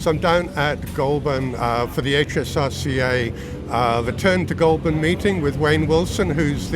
So I'm down at Goulburn for the HSRCA Return to Goulburn meeting with Wayne Wilson, who's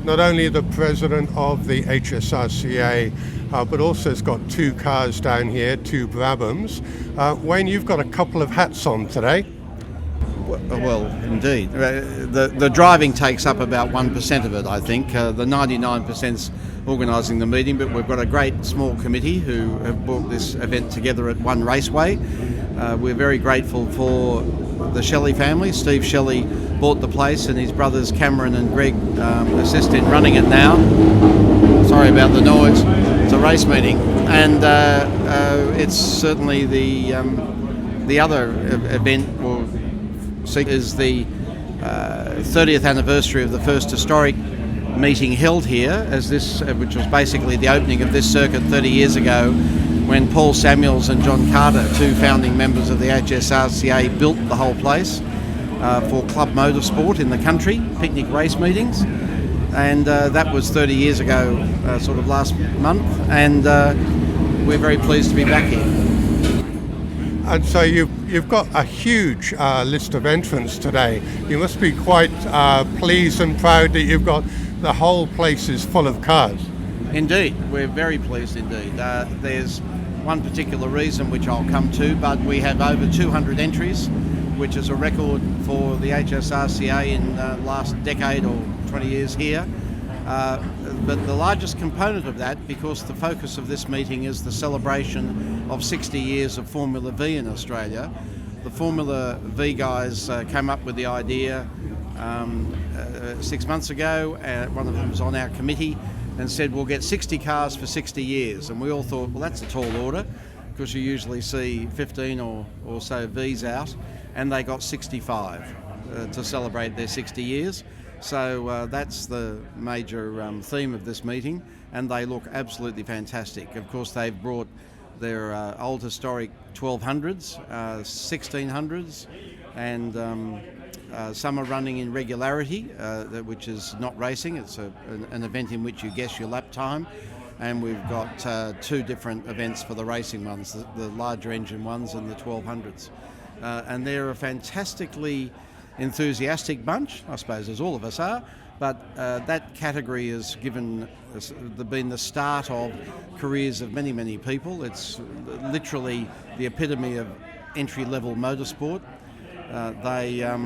not only the president of the HSRCA, but also has got two cars down here, two Brabhams. Wayne, you've got a couple of hats on today. Well, indeed. The driving takes up about 1% of it, I think. The 99%'s organising the meeting, but we've got a great small committee who have brought this event together at One Raceway. We're very grateful for the Shelley family. Steve Shelley bought the place and his brothers Cameron and Greg assist in running it now. Sorry about the noise. It's a race meeting. And it's certainly the other event is the 30th anniversary of the first historic meeting held here, which was basically the opening of this circuit 30 years ago, when Paul Samuels and John Carter, two founding members of the HSRCA, built the whole place for club motorsport in the country, picnic race meetings. And that was 30 years ago, sort of last month, and we're very pleased to be back here. And so you've got a huge list of entrants today. You must be quite pleased and proud that you've got the whole place is full of cars. Indeed, we're very pleased indeed. There's one particular reason which I'll come to, but we have over 200 entries, which is a record for the HSRCA in the last decade or 20 years here. But the largest component of that, because the focus of this meeting is the celebration of 60 years of Formula V in Australia, the Formula V guys came up with the idea 6 months ago. One of them was on our committee and said, we'll get 60 cars for 60 years. And we all thought, well, that's a tall order, because you usually see 15 or so Vs out, and they got 65 to celebrate their 60 years. So that's the major theme of this meeting, and they look absolutely fantastic. Of course, they've brought their old historic 1200s, 1600s, and some are running in regularity, which is not racing. It's an event in which you guess your lap time, and we've got two different events for the racing ones, the larger engine ones and the 1200s. And they're a fantastically enthusiastic bunch, I suppose, as all of us are, but that category has been the start of careers of many, many people. It's literally the epitome of entry-level motorsport. They're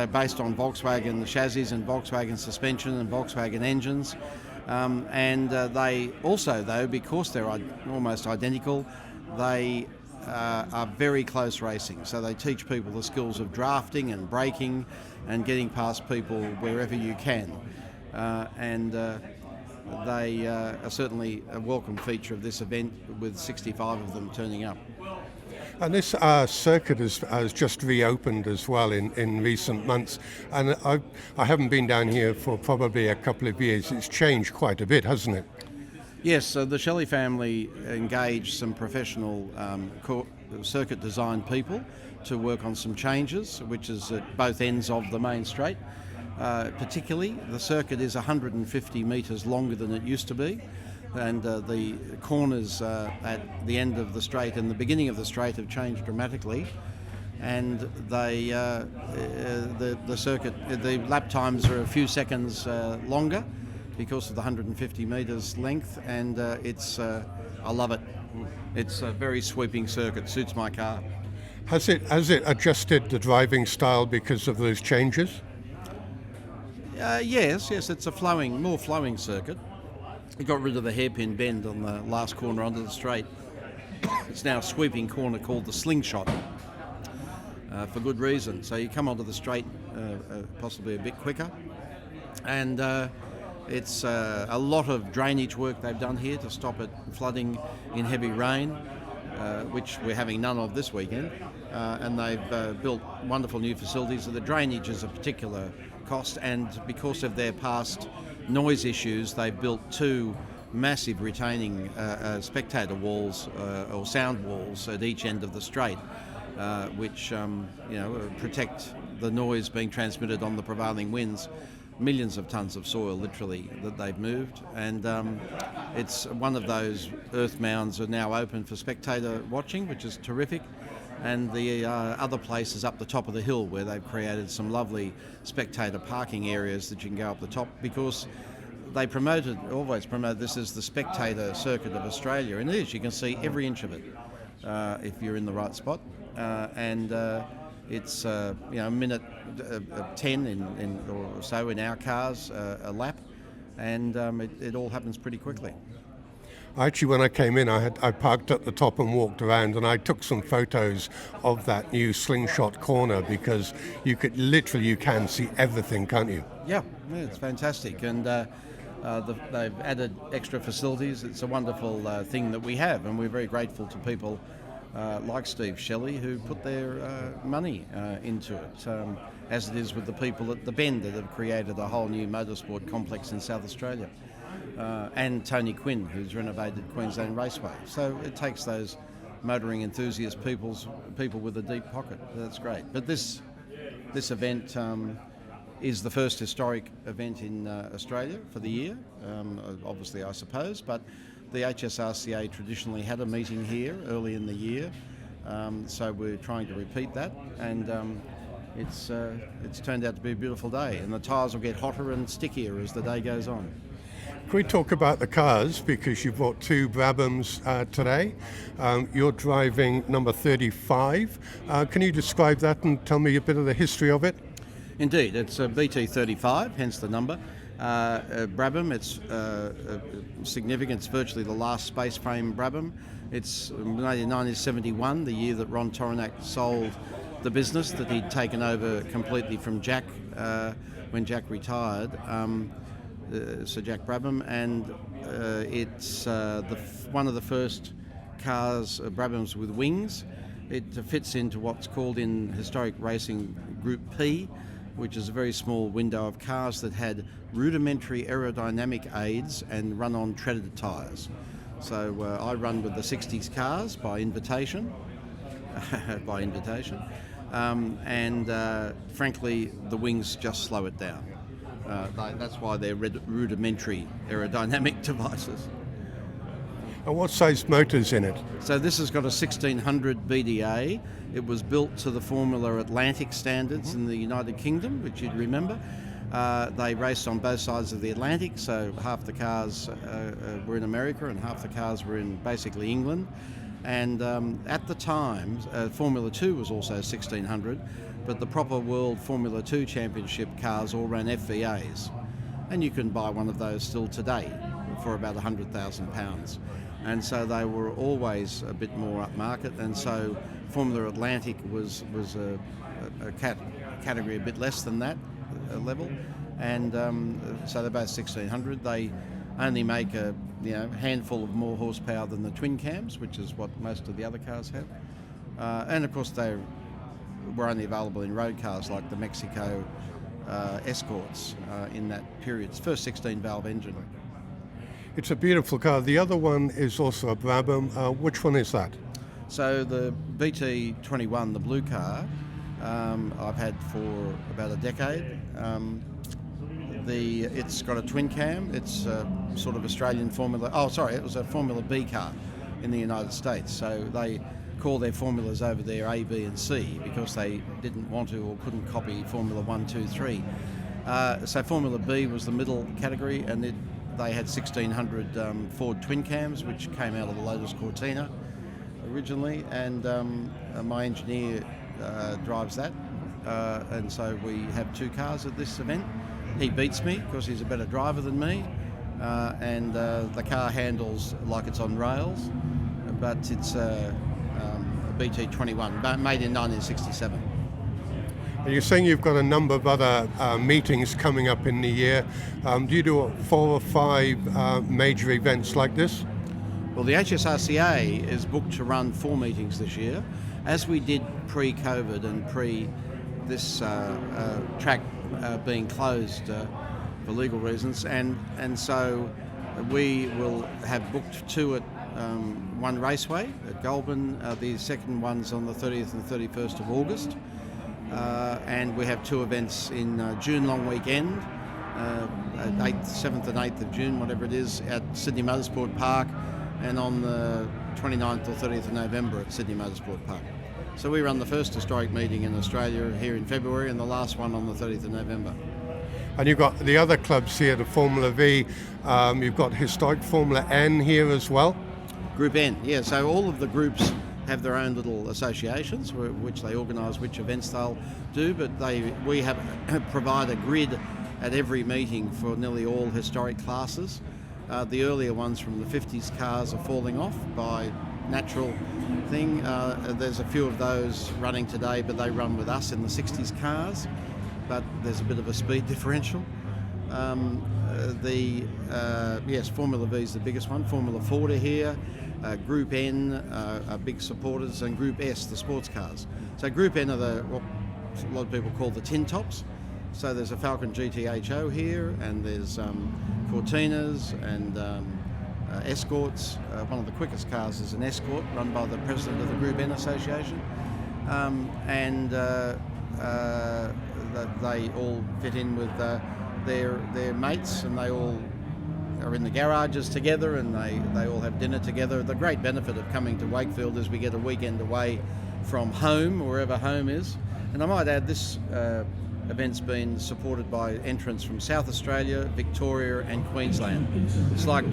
based on Volkswagen chassis and Volkswagen suspension and Volkswagen engines, and they also, though, because they're almost identical, they are very close racing. So they teach people the skills of drafting and braking and getting past people wherever you can. And they are certainly a welcome feature of this event, with 65 of them turning up. And this circuit has just reopened as well in recent months. And I haven't been down here for probably a couple of years. It's changed quite a bit, hasn't it? Yes, the Shelley family engaged some professional circuit design people to work on some changes, which is at both ends of the main straight. Particularly, the circuit is 150 metres longer than it used to be, and the corners at the end of the straight and the beginning of the straight have changed dramatically. And the circuit, the lap times are a few seconds longer, because of the 150 metres length, and I love it. It's a very sweeping circuit, suits my car. Has it adjusted the driving style because of those changes? Yes, it's a more flowing circuit. It got rid of the hairpin bend on the last corner onto the straight. It's now a sweeping corner called the slingshot, for good reason. So you come onto the straight possibly a bit quicker, and it's a lot of drainage work they've done here to stop it flooding in heavy rain, which we're having none of this weekend. And they've built wonderful new facilities. So the drainage is a particular cost, and because of their past noise issues, they've built two massive retaining spectator walls or sound walls at each end of the straight, which protect the noise being transmitted on the prevailing winds. millions of tons of soil, literally, that they've moved, and it's one of those earth mounds are now open for spectator watching, which is terrific. And the other place is up the top of the hill, where they've created some lovely spectator parking areas that you can go up the top, because they always promoted this as the spectator circuit of Australia, and it is. You can see every inch of it if you're in the right spot, and it's a minute 10 or so in our cars a lap, and it all happens pretty quickly. Actually, when I came in, I parked at the top and walked around, and I took some photos of that new slingshot corner, because you can see everything, can't you? Yeah, it's fantastic, and they've added extra facilities. It's a wonderful thing that we have, and we're very grateful to people like Steve Shelley, who put their money into it, as it is with the people at the Bend that have created a whole new motorsport complex in South Australia. And Tony Quinn, who's renovated Queensland Raceway. So it takes those motoring enthusiast people with a deep pocket. That's great. But this event is the first historic event in Australia for the year, obviously, I suppose. But the HSRCA traditionally had a meeting here early in the year, so we're trying to repeat that. And it's turned out to be a beautiful day, and the tyres will get hotter and stickier as the day goes on. Can we talk about the cars, because you brought two Brabhams today? You're driving number 35. Can you describe that and tell me a bit of the history of it? Indeed, it's a BT35, hence the number. Brabham, it's significant. It's virtually the last space frame Brabham. It's made in 1971, the year that Ron Toronak sold the business that he'd taken over completely from Jack when Jack retired. Sir Jack Brabham, and it's one of the first cars, Brabhams with wings. It fits into what's called in historic racing Group P, which is a very small window of cars that had rudimentary aerodynamic aids and run on treaded tyres. So I run with the 60s cars by invitation, and frankly the wings just slow it down. That's why they're rudimentary aerodynamic devices. And what size motor's in it? So this has got a 1600 BDA. It was built to the Formula Atlantic standards in the United Kingdom, which you'd remember. They raced on both sides of the Atlantic, so half the cars were in America and half the cars were in basically England. And at the time, Formula 2 was also 1600, but the proper World Formula 2 Championship cars all ran FVAs. And you can buy one of those still today for about £100,000. And so they were always a bit more upmarket, and so Formula Atlantic was a category a bit less than that level, and so they're both 1600. They only make a handful of more horsepower than the twin cams, which is what most of the other cars have, and of course they were only available in road cars like the Mexico Escorts in that period. It's first 16-valve engine. It's a beautiful car. The other one is also a Brabham. Which one is that? So the BT21, the blue car, I've had for about a decade. It's got a twin cam. It's a sort of Australian Formula. Oh, sorry, it was a Formula B car in the United States. So they call their formulas over there A, B, and C because they didn't want to or couldn't copy Formula 1, 2, 3. So Formula B was the middle category, and they had 1600 Ford twin cams, which came out of the Lotus Cortina originally, and my engineer drives that, and so we have two cars at this event. He beats me because he's a better driver than me, and the car handles like it's on rails, but it's a BT21 made in 1967. And you're saying you've got a number of other meetings coming up in the year. Do you do 4 or 5 major events like this? Well, the HSRCA is booked to run 4 meetings this year, as we did pre-COVID and pre this track being closed for legal reasons, and so we will have booked 2 at One Raceway at Goulburn. The second one's on the 30th and 31st of August. And we have 2 events in June long weekend 7th and 8th of June, whatever it is, at Sydney Motorsport Park, and on the 29th or 30th of November at Sydney Motorsport Park. So we run the first historic meeting in Australia here in February, and the last one on the 30th of November. And you've got the other clubs here, the Formula V, you've got historic Formula N here as well? Group N, yeah, so all of the groups have their own little associations which they organise which events they'll do, but we have provide a grid at every meeting for nearly all historic classes. The earlier ones from the 50s cars are falling off by natural thing. There's a few of those running today, but they run with us in the 60s cars, but there's a bit of a speed differential. Yes, Formula V is the biggest one. Formula Ford are here. Group N are big supporters, and Group S, the sports cars. So Group N are what a lot of people call the tin tops. So there's a Falcon GTHO here, and there's Cortinas and Escorts. One of the quickest cars is an Escort, run by the president of the Group N Association. They all fit in with their mates, and they all are in the garages together, and they all have dinner together. The great benefit of coming to Wakefield is we get a weekend away from home, wherever home is. And I might add, this event's been supported by entrants from South Australia, Victoria and Queensland. It's like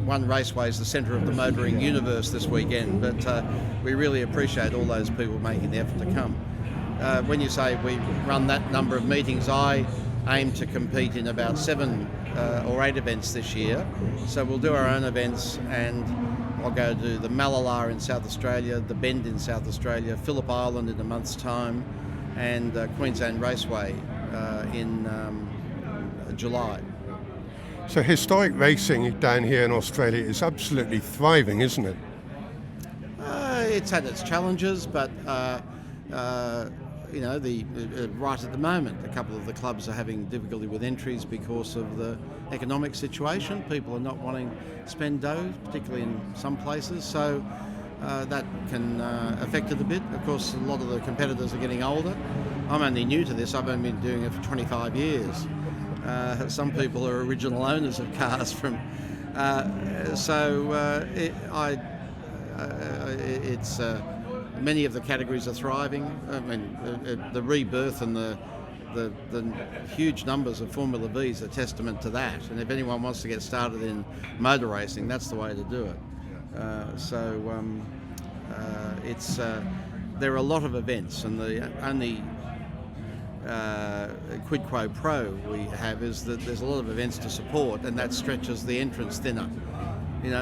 One Raceway is the centre of the motoring universe this weekend, but we really appreciate all those people making the effort to come. When you say we run that number of meetings, I aim to compete in about 7 or 8 events this year. So we'll do our own events, and I'll go to the Malala in South Australia, the Bend in South Australia, Phillip Island in a month's time, and Queensland Raceway in July. So historic racing down here in Australia is absolutely thriving, isn't it? It's had its challenges, but right at the moment, a couple of the clubs are having difficulty with entries because of the economic situation. People are not wanting to spend dough, particularly in some places, so that can affect it a bit. Of course, a lot of the competitors are getting older. I'm only new to this. I've only been doing it for 25 years. Some people are original owners of cars from... many of the categories are thriving. I mean, the rebirth and the huge numbers of Formula V's are testament to that. And if anyone wants to get started in motor racing, that's the way to do it. There are a lot of events, and the only quid pro pro we have is that there's a lot of events to support, and that stretches the entrance thinner.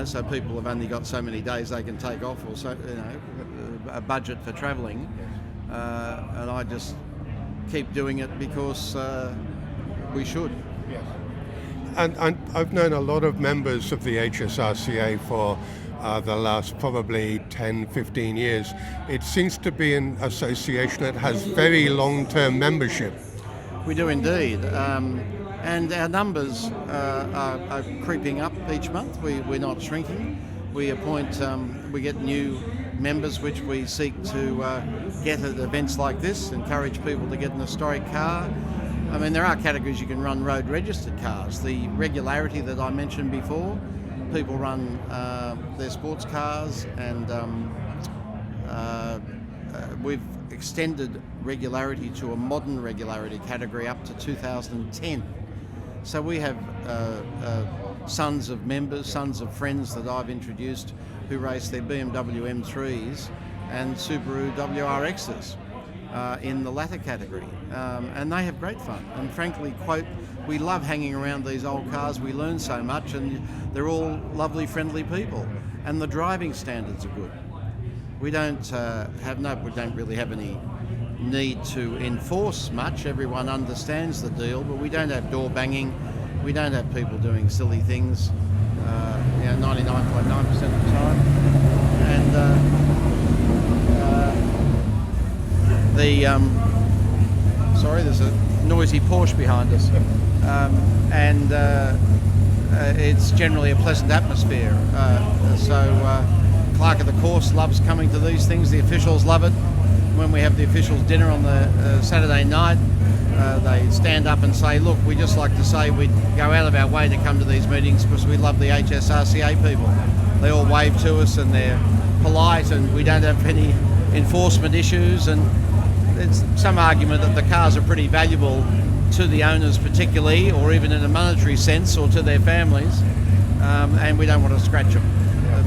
So people have only got so many days they can take off, or so, a budget for travelling, and I just keep doing it because we should. Yes. And I've known a lot of members of the HSRCA for the last probably 10, 15 years. It seems to be an association that has very long-term membership. We do indeed. And our numbers are creeping up each month. We're not shrinking. We appoint, we get new members which we seek to get at events like this, encourage people to get an historic car. I mean, there are categories you can run road registered cars. The regularity that I mentioned before, people run their sports cars, and we've extended regularity to a modern regularity category up to 2010. So we have sons of members, sons of friends that I've introduced who race their BMW M3s and Subaru WRXs in the latter category. And they have great fun. And frankly, we love hanging around these old cars. We learn so much, and they're all lovely, friendly people. And the driving standards are good. We don't really have any need to enforce much. Everyone understands the deal, but we don't have door banging. We don't have people doing silly things, 99.9% of the time. And there's a noisy Porsche behind us. It's generally a pleasant atmosphere. Clerk of the course loves coming to these things. The officials love it. when we have the officials' dinner on the Saturday night, they stand up and say, look, we just like to say we go out of our way to come to these meetings because we love the HSRCA people. They all wave to us and they're polite, and we don't have any enforcement issues, and there's some argument that the cars are pretty valuable to the owners particularly, or even in a monetary sense, or to their families, and we don't want to scratch them.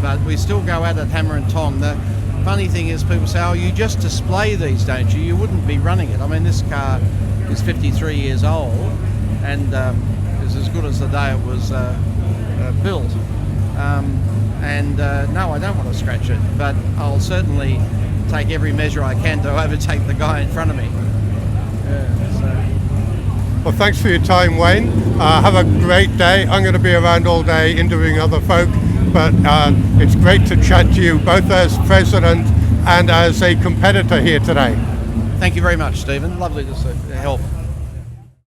But we still go at it hammer and tong. The funny thing is people say, oh, you just display these, don't you? You wouldn't be running it. I mean, this car is 53 years old and is as good as the day it was built. No, I don't want to scratch it, but I'll certainly take every measure I can to overtake the guy in front of me. Well, thanks for your time, Wayne. Have a great day. I'm going to be around all day interviewing other folk, but it's great to chat to you both as president and as a competitor here today. Thank you very much, Stephen. Lovely to help.